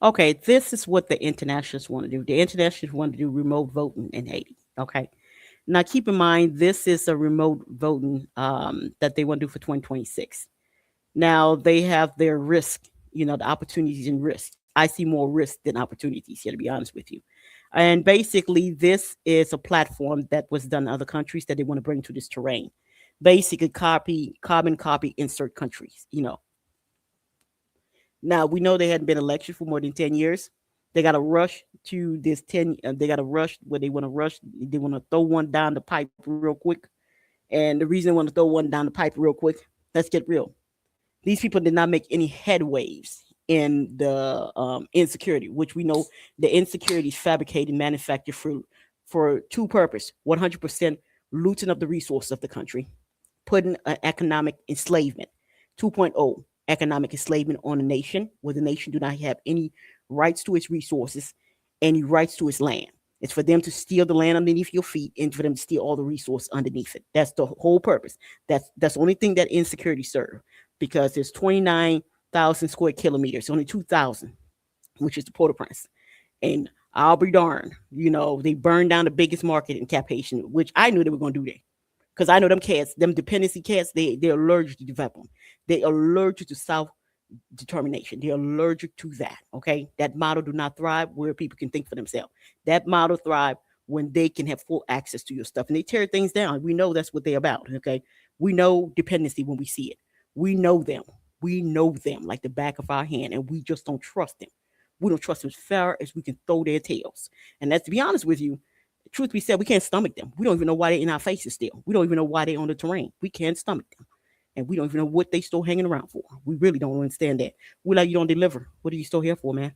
Okay, this is what the internationalists want to do. The internationalists want to do remote voting in Haiti. Okay. Now, keep in mind, this is a remote voting that they want to do for 2026. Now, they have their risk, the opportunities and risk. I see more risk than opportunities here, to be honest with you. And basically, this is a platform that was done in other countries that they want to bring to this terrain. Basically, carbon copy, insert countries. Now we know they hadn't been elected for more than 10 years. They got to rush to this 10. They got to rush where they want to rush. They want to throw one down the pipe real quick. And the reason they want to throw one down the pipe real quick, let's get real. These people did not make any headways in the insecurity, which we know the insecurity is fabricated, manufactured for two purposes: 100% looting of the resources of the country, putting an economic enslavement, 2.0 economic enslavement on a nation where the nation do not have any rights to its resources, any rights to its land. It's for them to steal the land underneath your feet and for them to steal all the resource underneath it. That's the whole purpose. That's the only thing that insecurity serve, because there's 29,000 square kilometers, only 2,000, which is the Port-au-Prince. And I'll be darned, they burned down the biggest market in Cap Haitian, which I knew they were going to do that. Because I know them cats, them dependency cats, they're allergic to develop them. They're allergic to self determination. They're allergic to that. Okay. That model do not thrive where people can think for themselves. That model thrive when they can have full access to your stuff. And they tear things down. We know that's what they're about. Okay. We know dependency when we see it. We know them. We know them like the back of our hand, and we just don't trust them. We don't trust them as far as we can throw their tails. And that's, to be honest with you, truth be said, we can't stomach them. We don't even know why they're in our faces still. We don't even know why they're on the terrain. We can't stomach them. And we don't even know what they still hanging around for. We really don't understand that. We like, you don't deliver. What are you still here for, man?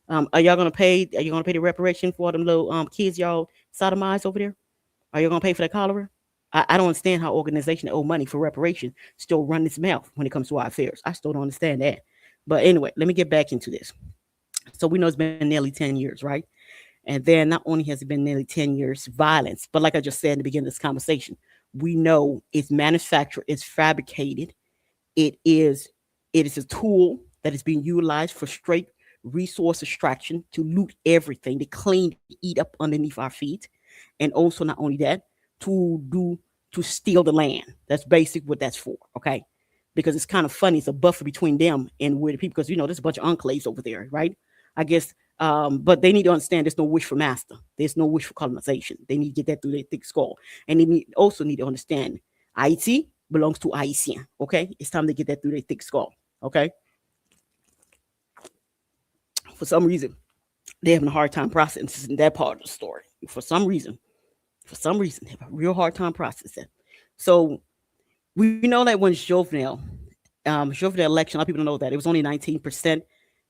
Are y'all gonna pay? Are you gonna pay the reparation for them little kids y'all sodomized over there? Are you gonna pay for that cholera? I don't understand how organization that owe money for reparation still run its mouth when it comes to our affairs. I still don't understand that. But anyway, let me get back into this. So we know it's been nearly 10 years, right? And then not only has it been nearly 10 years violence, but like I just said in the beginning of this conversation, we know it's manufactured, it's fabricated, it is it is a tool that is being utilized for straight resource extraction to loot everything, to clean, to eat up underneath our feet. And also not only that, to steal the land. That's basic what that's for, okay? Because it's kind of funny. It's a buffer between them and where the people, because there's a bunch of enclaves over there, right? I guess, but they need to understand there's no wish for master. There's no wish for colonization. They need to get that through their thick skull, and also need to understand Haiti belongs to Haitian. Okay, it's time to get that through their thick skull. Okay, for some reason they're having a hard time processing that part of the story. For some reason, they have a real hard time processing. So we know that when Jovenel election, a lot of people don't know that it was only 19%.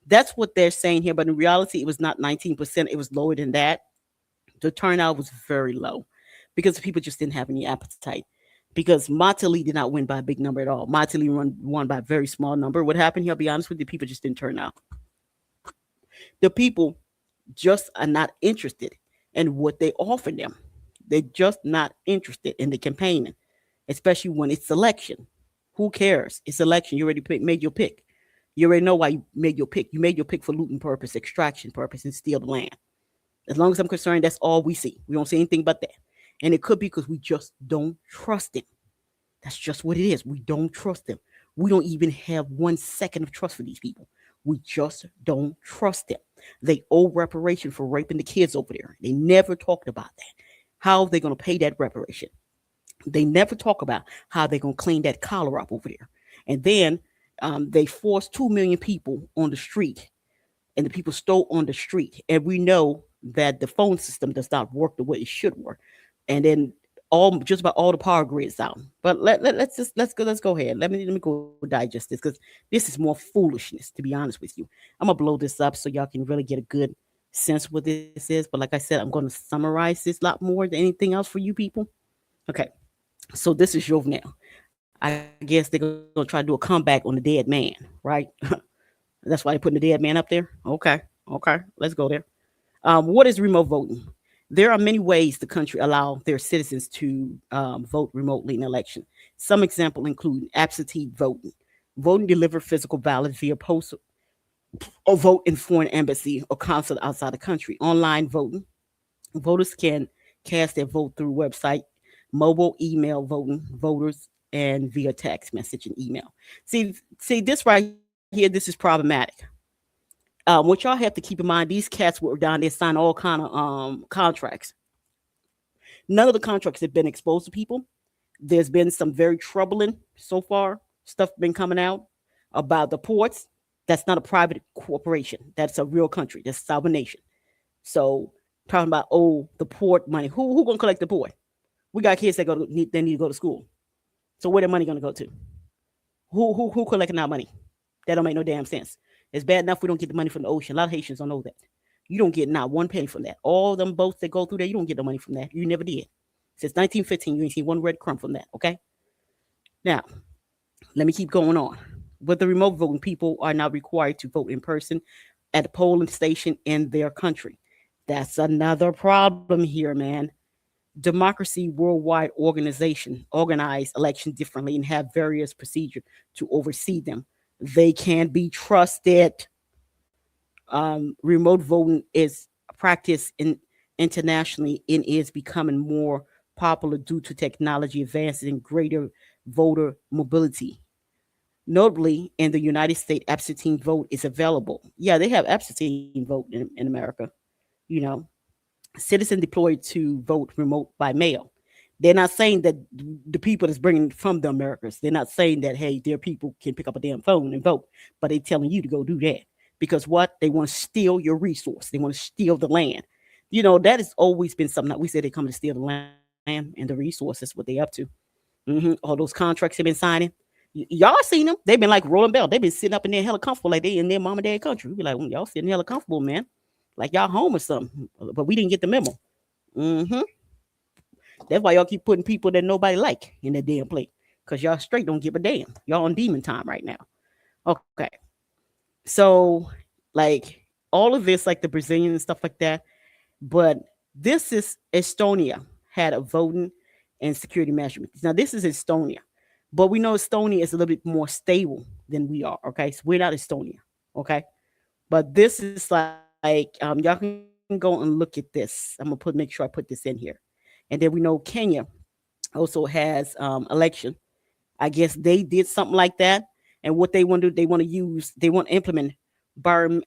That's what they're saying here, but in reality, it was not 19%. It was lower than that. The turnout was very low because the people just didn't have any appetite. Because Matali did not win by a big number at all. Matali won by a very small number. What happened here, I'll be honest with you, people just didn't turn out. The people just are not interested in what they offer them. They're just not interested in the campaigning, especially when it's election. Who cares? It's election. You already made your pick. You already know why you made your pick. You made your pick for looting purpose, extraction purpose, and steal the land. As long as I'm concerned, that's all we see. We don't see anything but that. And it could be because we just don't trust them. That's just what it is. We don't trust them. We don't even have 1 second of trust for these people. We just don't trust them. They owe reparation for raping the kids over there. They never talked about that. How are they going to pay that reparation? They never talk about how they're going to clean that cholera up over there. And then they forced 2 million people on the street, and the people stole on the street. And we know that the phone system does not work the way it should work. And then just about all the power grids out. But let's go ahead. Let me go digest this, because this is more foolishness, to be honest with you. I'm gonna blow this up so y'all can really get a good sense what this is. But like I said, I'm gonna summarize this a lot more than anything else for you people. Okay, so this is Jovenel. I guess they're gonna try to do a comeback on the dead man, right? That's why they're putting the dead man up there. Okay, let's go there. What is remote voting? There are many ways the country allow their citizens to vote remotely in election. Some example include absentee voting. Voting delivered physical ballots via or vote in foreign embassy or consulate outside the country. Online voting. Voters can cast their vote through website, mobile, email voting, voters, and via text message and email. See this right here. This is problematic. What y'all have to keep in mind, these cats were down there signing all kind of contracts. None of the contracts have been exposed to people. There's been some very troubling so far stuff been coming out about the ports. That's not a private corporation. That's a real country. That's a sovereign nation. So talking about the port money. Who gonna collect the port? We got kids that they need to go to school. So where the money gonna go to? Who collecting our money? That don't make no damn sense. It's bad enough we don't get the money from the ocean. A lot of Haitians don't know that. You don't get not one penny from that. All them boats that go through there, you don't get the money from that. You never did. Since 1915, you ain't seen one red crumb from that. Okay. Now let me keep going on. With the remote voting, people are now required to vote in person at a polling station in their country. That's another problem here, man. Democracy worldwide organization organize elections differently and have various procedures to oversee them. They can be trusted. Remote voting is practiced internationally and is becoming more popular due to technology advances and greater voter mobility. Notably, in the United States, absentee vote is available. Yeah, they have absentee vote in America. You know, citizens deployed to vote remote by mail. They're not saying that the people that's bringing from the Americas. They're not saying that hey, their people can pick up a damn phone and vote, but they're telling you to go do that because what they want to steal your resource. They want to steal the land. You know that has always been something that we said they come to steal the land and the resources. What they up to? All those contracts they've been signing. Y'all seen them? They've been like rolling bell. They've been sitting up in there hella comfortable, like they in their mom and dad country. We be like, y'all sitting hella comfortable, man, like y'all home or something. But we didn't get the memo. hmm That's why y'all keep putting people that nobody like in that damn plate. Cause y'all straight don't give a damn. Y'all on demon time right now. Okay. So like all of this, like the Brazilian and stuff like that. But this is Estonia had a voting and security measurements. Now this is Estonia, but we know Estonia is a little bit more stable than we are. Okay, so we're not Estonia. Okay, but this is like y'all can go and look at this. I'm gonna make sure I put this in here, and then we know Kenya also has election. I guess they did something like that, and what they want to do, they want to implement bio,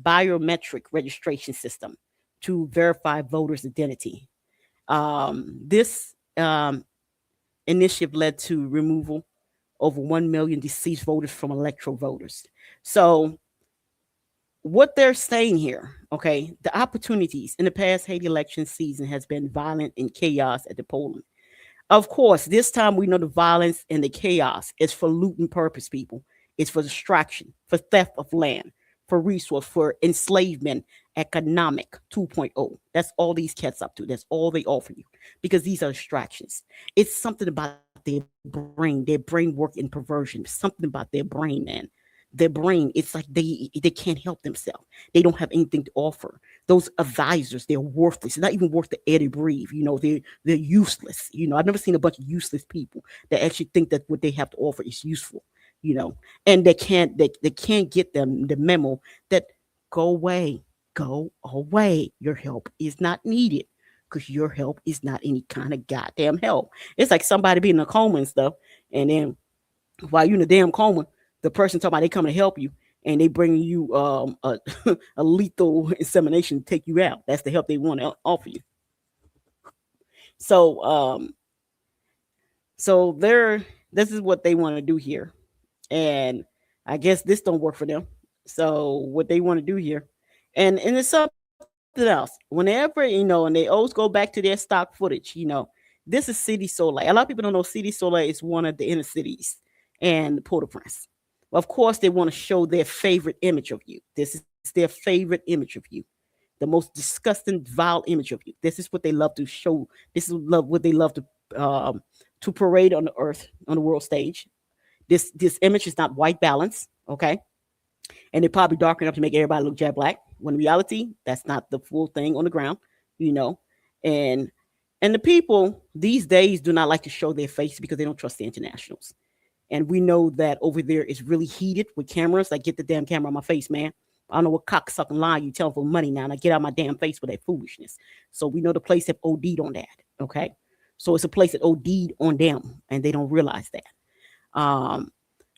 biometric registration system to verify voters' identity. This initiative led to removal over 1 million deceased voters from electoral voters. So what they're saying here, okay, the opportunities in the past Haiti election season has been violent and chaos at the polling. Of course, this time we know the violence and the chaos is for looting purpose, people. It's for distraction, for theft of land, for resource, for enslavement, economic 2.0. That's all these cats up to. That's all they offer you because these are distractions. It's something about their brain work in perversion. Something about their brain, man. Their brain, it's like they can't help themselves. They don't have anything to offer. Those advisors, they're worthless. They're not even worth the air they breathe. You know, they're useless. You know, I've never seen a bunch of useless people that actually think that what they have to offer is useful. You know, and they can't get them the memo that go away, go away. Your help is not needed because your help is not any kind of goddamn help. It's like somebody being in a coma and stuff, and then while you in a damn coma, the person talking about they coming to help you, and they bring you a lethal insemination to take you out. That's the help they want to offer you. So so they're this is what they want to do here, and I guess this don't work for them. So what they want to do here, and it's something else. Whenever and they always go back to their stock footage. This is City Soleil. A lot of people don't know City Soleil is one of the inner cities and Port-au-Prince. Of course, they want to show their favorite image of you. This is their favorite image of you, the most disgusting, vile image of you. This is what they love to show. This is what they love to parade on the earth, on the world stage. This image is not white balance, okay? And they probably darken up to make everybody look jet black. When in reality, that's not the full thing on the ground, you know. And and the people these days do not like to show their face because they don't trust the internationals. And we know that over there is really heated with cameras. Like, get the damn camera on my face, man. I don't know what cocksucking lie you tell for money now. Now get out of my damn face with that foolishness. So we know the place have OD'd on that. Okay. So it's a place that OD'd on them and they don't realize that.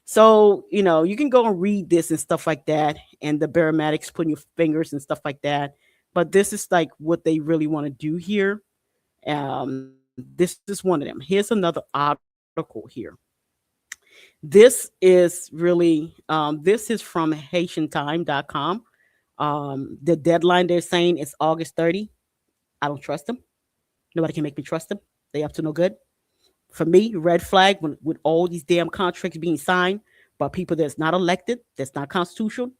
So, you can go and read this and stuff like that, and the baromatics putting your fingers and stuff like that. But this is like what they really want to do here. This is one of them. Here's another article here. This is from HaitianTime.com. The deadline they're saying is August 30. I don't trust them. Nobody can make me trust them. They up to no good. For me, red flag with all these damn contracts being signed by people that's not elected, that's not constitutional.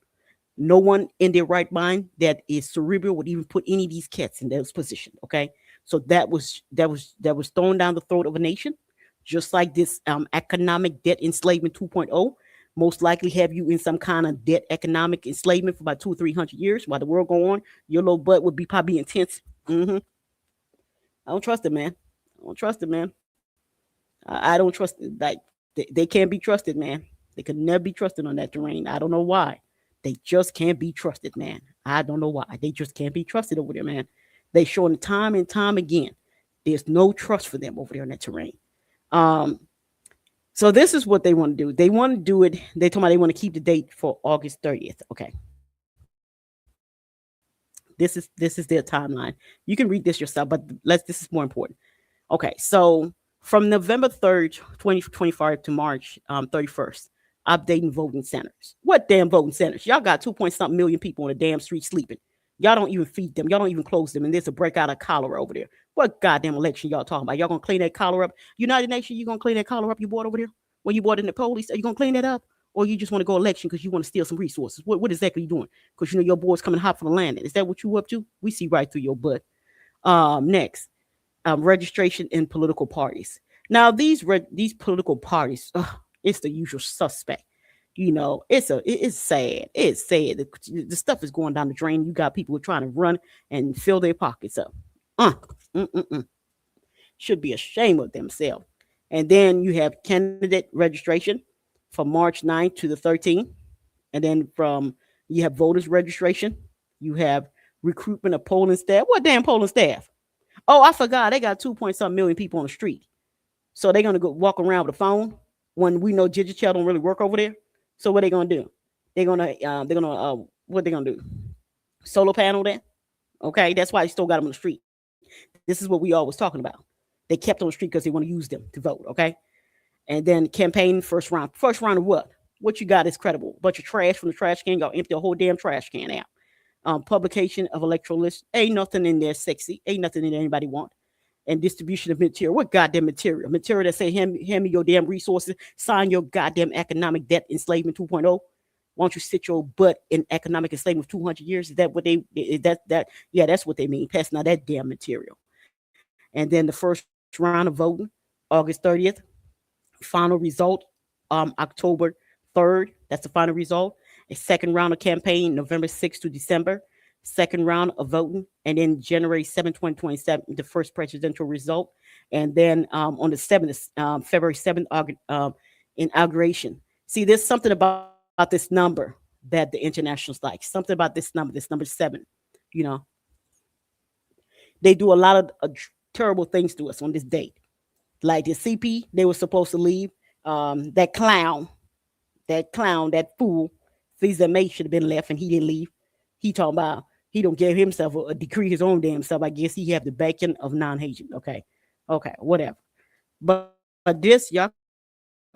No one in their right mind that is cerebral would even put any of these cats in those positions. Okay, so that was thrown down the throat of a nation, just like this economic debt enslavement 2.0. Most likely have you in some kind of debt economic enslavement for about 200 or 300 years while the world go on. Your little butt would be probably intense. I don't trust it, man. I don't trust it, man. I don't trust it. Like they can't be trusted, man. They could never be trusted on that terrain. I don't know why. They just can't be trusted, man. I don't know why. They just can't be trusted over there, man. They showing time and time again. There's no trust for them over there on that terrain. Um, so this is what they want to do. They want to do it. They told me they want to keep the date for August 30th. Okay. This is their timeline. You can read this yourself, but this is more important. Okay, so from November 3rd, 2025 to March 31st, updating voting centers. What damn voting centers? Y'all got 2 point something million people on the damn street sleeping. Y'all don't even feed them. Y'all don't even close them. And there's a breakout of cholera over there. What goddamn election y'all talking about? Y'all gonna clean that cholera up? United Nations, you gonna clean that cholera up you bought over there? When you bought in the police, are you gonna clean that up? Or you just want to go election because you want to steal some resources? What exactly you doing? Because your boys coming hot for the land. Is that what you up to? We see right through your butt. Next, registration in political parties. Now these political parties, it's the usual suspect. It's sad. It's sad. The stuff is going down the drain. You got people who are trying to run and fill their pockets up. Uh, mm, mm, mm. Should be ashamed of themselves. And then you have candidate registration from March 9th to the 13th. And then you have voters registration. You have recruitment of polling staff. What damn polling staff? Oh, I forgot. They got 2 point something million people on the street. So they're gonna go walk around with a phone when we know digital don't really work over there. So what they gonna do? They're gonna what they gonna do? Solar panel that? Okay, that's why they still got them on the street. This is what we always talking about. They kept on the street because they want to use them to vote. Okay, and then campaign first round. First round of what? What you got is credible. Bunch of trash from the trash can. Y'all empty a whole damn trash can out. Publication of electoral list. Ain't nothing in there sexy. Ain't nothing in there anybody want. And distribution of material. What goddamn material? Material that say, hand me your damn resources, sign your goddamn economic debt enslavement 2.0. Why don't you sit your butt in economic enslavement for 200 years? Is that what they, is that, yeah, that's what they mean. Passing out that damn material. And then the first round of voting, August 30th. Final result, October 3rd. That's the final result. A second round of campaign, November 6th to December. Second round of voting, and then January 7th, 2027, the first presidential result. And then on the 7th, February 7th, inauguration. See, there's something about this number that the internationals like. Something about this number 7. You know, they do a lot of terrible things to us on this date. Like the CP, they were supposed to leave. That fool, Caesar May should have been left, and he didn't leave. He talking about he don't give himself a decree his own damn self. I guess he have the backing of non-Haitian. Okay, whatever. But this y'all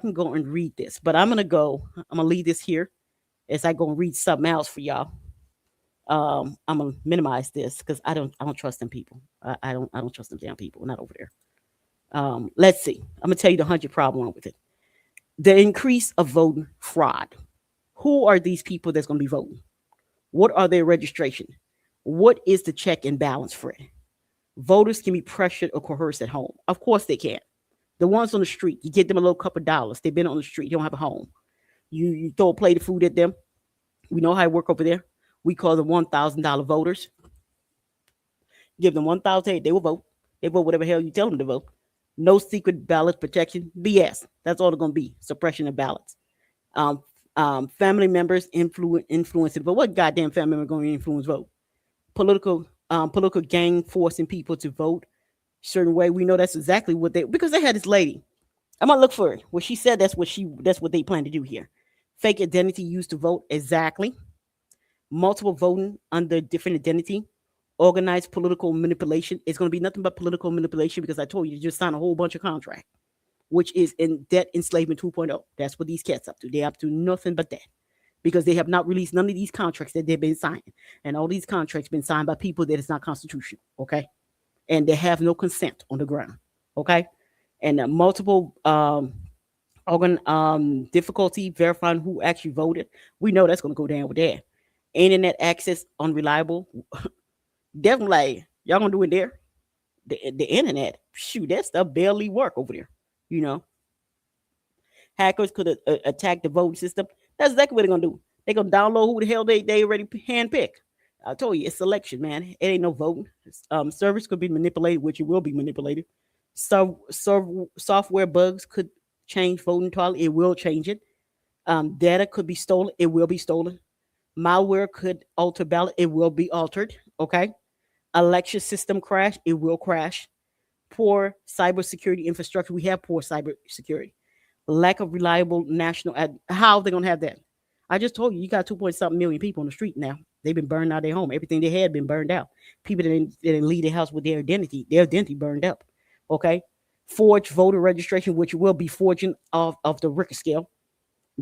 can go and read this. But I'm gonna leave this here as I go and read something else for y'all. I'm gonna minimize this because I don't trust them people. I don't trust them damn people. Not over there. Let's see. I'm gonna tell you the 100 problem with it. The increase of voting fraud. Who are these people that's gonna be voting? What are their registration? What is the check and balance for it? Voters can be pressured or coerced at home. Of course they can. The ones on the street, you get them a little couple of dollars. They've been on the street. They don't have a home. You throw a plate of food at them. We know how it work over there. We call them $1,000 voters. Give them 1,000, they will vote. They vote whatever hell you tell them to vote. No secret ballot protection. BS. That's all they're gonna be. Suppression of ballots. Um, family members influencing vote. What goddamn family member going to influence vote? Political gang forcing people to vote certain way. We know that's exactly what they, because they had this lady. I'm gonna look for it. What she said, that's what they plan to do here. Fake identity used to vote. Exactly. Multiple voting under different identity. Organized political manipulation. It's gonna be nothing but political manipulation, because I told you just sign a whole bunch of contracts, which is in debt enslavement 2.0. That's what these cats up to. They up to nothing but that, because they have not released none of these contracts that they've been signing, and all these contracts been signed by people that is not constitutional. Okay, and they have no consent on the ground. Okay, and multiple organ difficulty verifying who actually voted. We know that's going to go down with that. Internet access unreliable. Definitely, like, y'all gonna do it there. The internet, shoot, that stuff barely work over there. You know, hackers could attack the voting system. That's exactly what they're gonna do. They're gonna download who the hell they already handpick. I told you, it's selection, man. It ain't no voting. Servers could be manipulated, which it will be manipulated. Software bugs could change voting entirely. It will change it. Data could be stolen. It will be stolen. Malware could alter ballot. It will be altered. Okay. Election system crash. It will crash. Poor cybersecurity infrastructure. We have poor cybersecurity. Lack of reliable national. How are they gonna have that? I just told you, you got 2 point something million people on the street now. They've been burned out of their home. Everything they had been burned out. People that didn't leave their house with their identity burned up. Okay. Forged voter registration, which will be forging of the Richter scale.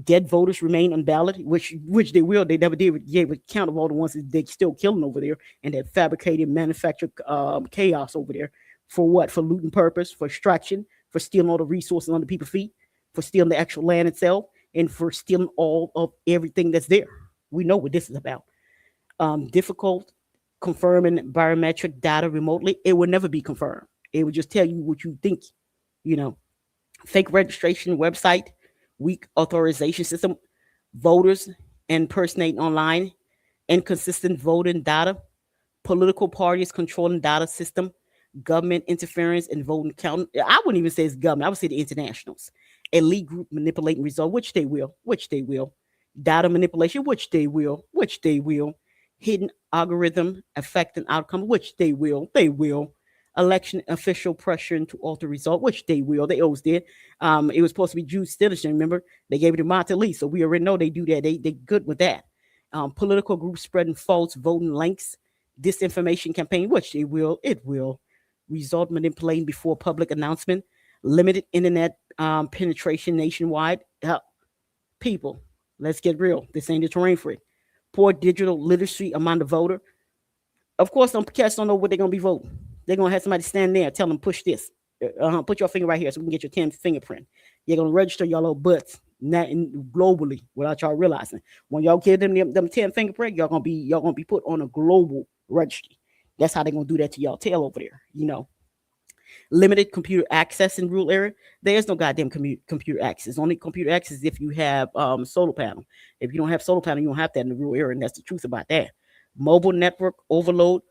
Dead voters remain on ballot, which they will. They never did gave a count of all the ones that they still killing over there, and that fabricated, manufactured chaos over there. For what? For looting purpose, for extraction, for stealing all the resources under people's feet, for stealing the actual land itself, and for stealing all of everything that's there. We know what this is about. Difficult confirming biometric data remotely. It will never be confirmed. It will just tell you what you think. You know, fake registration website, weak authorization system, voters impersonating online, inconsistent voting data, political parties controlling data system, government interference in voting count. I wouldn't even say it's government. I would say the internationals. Elite group manipulating results, which they will. Data manipulation, which they will. Hidden algorithm affecting outcome, which they will. Election official pressuring to alter result, which they will. They always did. It was supposed to be Jewish citizen. Remember, they gave it to Monte Lee, so we already know they do that. They good with that. Political groups spreading false voting links, disinformation campaign, which they will. It will. Result manipulating before public announcement. Limited internet penetration nationwide. People, let's get real. This ain't the terrain for it. Poor digital literacy among the voter. Of course, some cats don't know what they're gonna be voting. They're gonna have somebody stand there and tell them push this. Put your finger right here so we can get your 10 fingerprint. You're gonna register your little butts globally without y'all realizing. When y'all give them 10 fingerprint, y'all gonna be put on a global registry. That's how they're gonna do that to y'all tail over there. Limited computer access in rural area. There's no goddamn computer access. Only computer access if you have solar panel. If you don't have solar panel, you don't have that in the rural area, and that's the truth about that. Mobile network overload.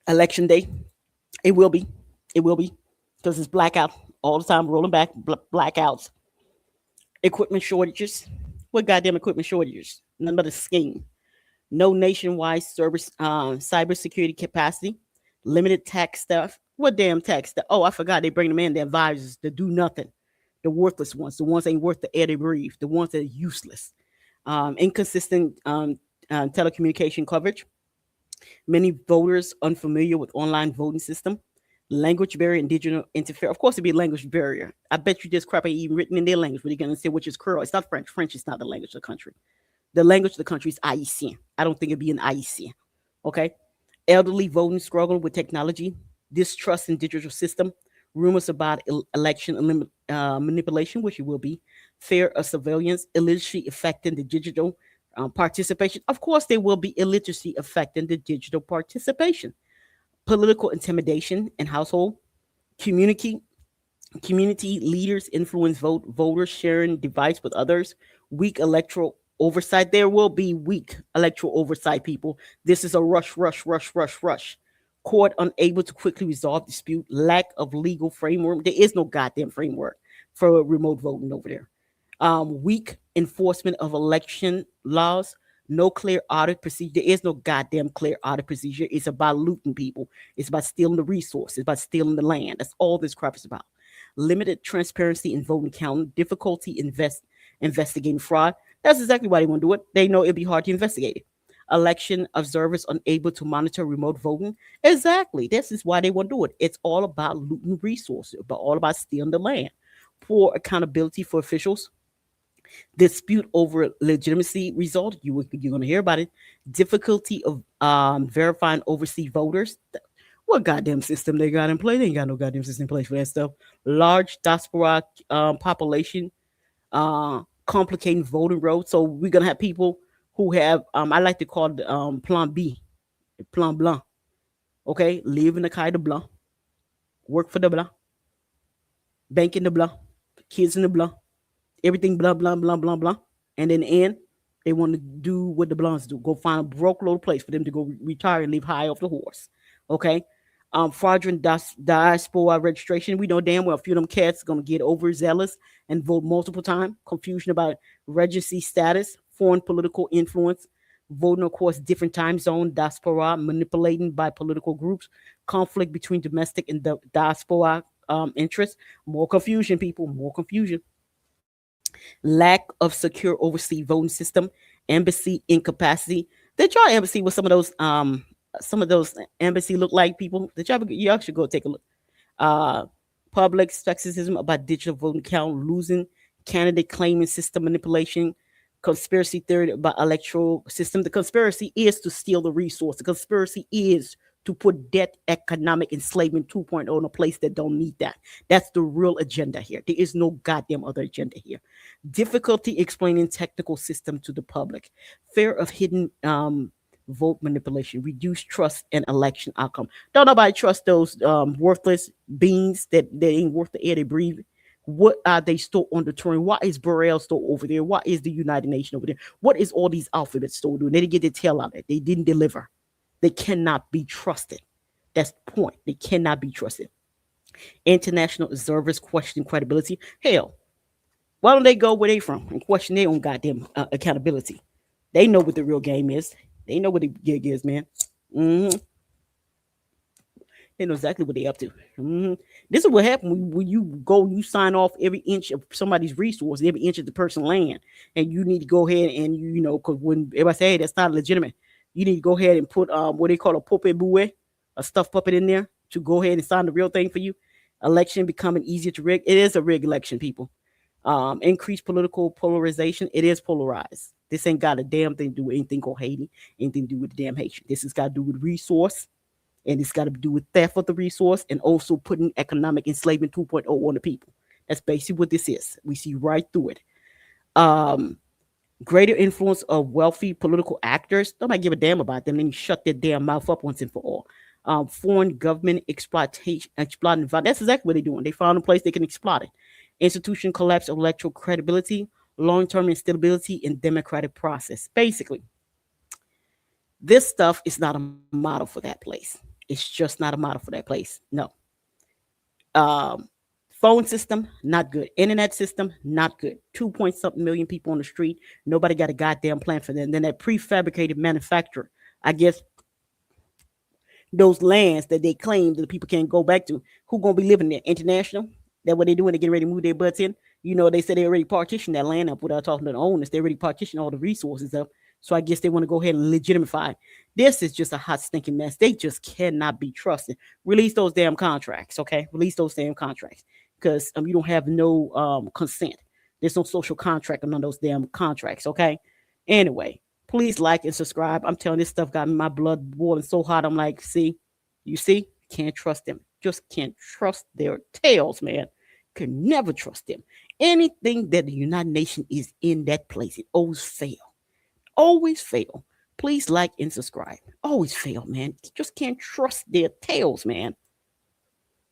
Election day, it will be. It will be. Because it's blackout all the time, rolling back, blackouts. Equipment shortages. What goddamn equipment shortages? None but a scheme. No nationwide service, cybersecurity capacity. Limited tech stuff. What damn tech stuff? Oh, I forgot they bring them in, the advisors to do nothing. The worthless ones, the ones that ain't worth the air they breathe, the ones that are useless. Inconsistent telecommunication coverage. Many voters unfamiliar with online voting system. Language barrier and digital interference. Of course, it'd be a language barrier. I bet you this crap ain't even written in their language, but you're gonna say which is Creole. It's not French. French is not the language of the country. The language of the country is Haitian. I don't think it'd be an Haitian. Okay. Elderly voting struggle with technology, distrust in digital system, rumors about election manipulation, which it will be, fear of surveillance, illiteracy affecting the digital participation. Of course, there will be illiteracy affecting the digital participation. Political intimidation in household, community community leaders influence voters sharing device with others. Weak electoral oversight. There will be weak electoral oversight, people. This is a rush, rush, rush, rush, rush. Court unable to quickly resolve dispute, lack of legal framework. There is no goddamn framework for remote voting over there. Weak enforcement of election laws, no clear audit procedure. There is no goddamn clear audit procedure. It's about looting people. It's about stealing the resources. It's about stealing the land. That's all this crap is about. Limited transparency in voting counting, difficulty investigating fraud. That's exactly why they want to do it. They know it'd be hard to investigate it. Election observers unable to monitor remote voting. Exactly. This is why they want to do it. It's all about looting resources, but all about stealing the land. Poor accountability for officials, dispute over legitimacy result. You're going to hear about it. Difficulty of verifying overseas voters. What goddamn system they got in place? They ain't got no goddamn system in place for that stuff. Large diaspora population, complicating voting roads. So we're gonna have people who have I like to call it plan B, plan blanc. Okay, live in the Kai de Blanc, work for the Blanc, bank in the Blanc, kids in the Blanc, everything blah blah blah blah blah. And in the end, they want to do what the blondes do: go find a broke load place for them to go retire and live high off the horse. Okay. Fraudulent diaspora registration. We know damn well a few of them cats gonna get overzealous and vote multiple times. Confusion about regency status, foreign political influence, voting across different time zone, diaspora manipulating by political groups, conflict between domestic and the diaspora interests. More confusion, people. More confusion. Lack of secure overseas voting system, embassy incapacity. Did y'all ever see what some of those embassy look like, people? Did y'all should go take a look. Uh Public sexism about digital voting count, losing candidate claiming system manipulation, conspiracy theory about electoral system. The conspiracy is to steal the resource. The conspiracy is to put debt economic enslavement 2.0 in a place that don't need that. That's the real agenda here. There is no goddamn other agenda here. Difficulty explaining technical system to the public, fear of hidden vote manipulation, reduced trust in election outcome. Don't nobody trust those worthless beings that they ain't worth the air they breathe. What are they still on the terrain? Why is Burrell still over there? Why is the United Nations over there? What is all these alphabets still doing? They didn't get their tail out of it. They didn't deliver. They cannot be trusted. That's the point. They cannot be trusted. International observers question credibility. Hell, why don't they go where they from and question their own goddamn accountability? They know what the real game is. They know what the gig is, man. Mm-hmm. They know exactly what they up to. Mm-hmm. This is what happened when you go, you sign off every inch of somebody's resource, every inch of the person's land, and you need to go ahead and you know, because when everybody say, hey, that's not legitimate, you need to go ahead and put what they call a puppet bouet, a stuffed puppet in there to go ahead and sign the real thing for you. Election becoming easier to rig. It is a rigged election, people. Increased political polarization. It is polarized. This ain't got a damn thing to do with anything called Haiti, anything to do with the damn Haitian. This has got to do with resource, and it's got to do with theft of the resource, and also putting economic enslavement 2.0 on the people. That's basically what this is. We see right through it. Um, Greater influence of wealthy political actors. Nobody give a damn about them. Then you shut their damn mouth up once and for all. Foreign government exploitation, exploiting. That's exactly what they're doing. They found a place they can exploit it. Institution collapse of electoral credibility, long-term instability in democratic process. Basically, this stuff is not a model for that place. It's just not a model for that place. No. Um, Phone system, not good. Internet system, not good. 2 point something million people on the street. Nobody got a goddamn plan for that. And then that prefabricated manufacturer, I guess those lands that they claim that the people can't go back to, who gonna be living there? International? That what they doing? They getting ready to move their butts in. You know, they said they already partitioned that land up without talking to the owners. They already partitioned all the resources up. So I guess they want to go ahead and legitimify. This is just a hot stinking mess. They just cannot be trusted. Release those damn contracts, okay? Release those damn contracts because you don't have no consent. There's no social contract on those damn contracts, okay? Anyway, please like and subscribe. I'm telling you, this stuff got my blood boiling so hot. I'm like, see, you see, can't trust them. Just can't trust their tails, man. Can never trust them. Anything that the United Nations is in that place, it always fail. Always fail. Please like and subscribe. Always fail, man. Just can't trust their tails, man.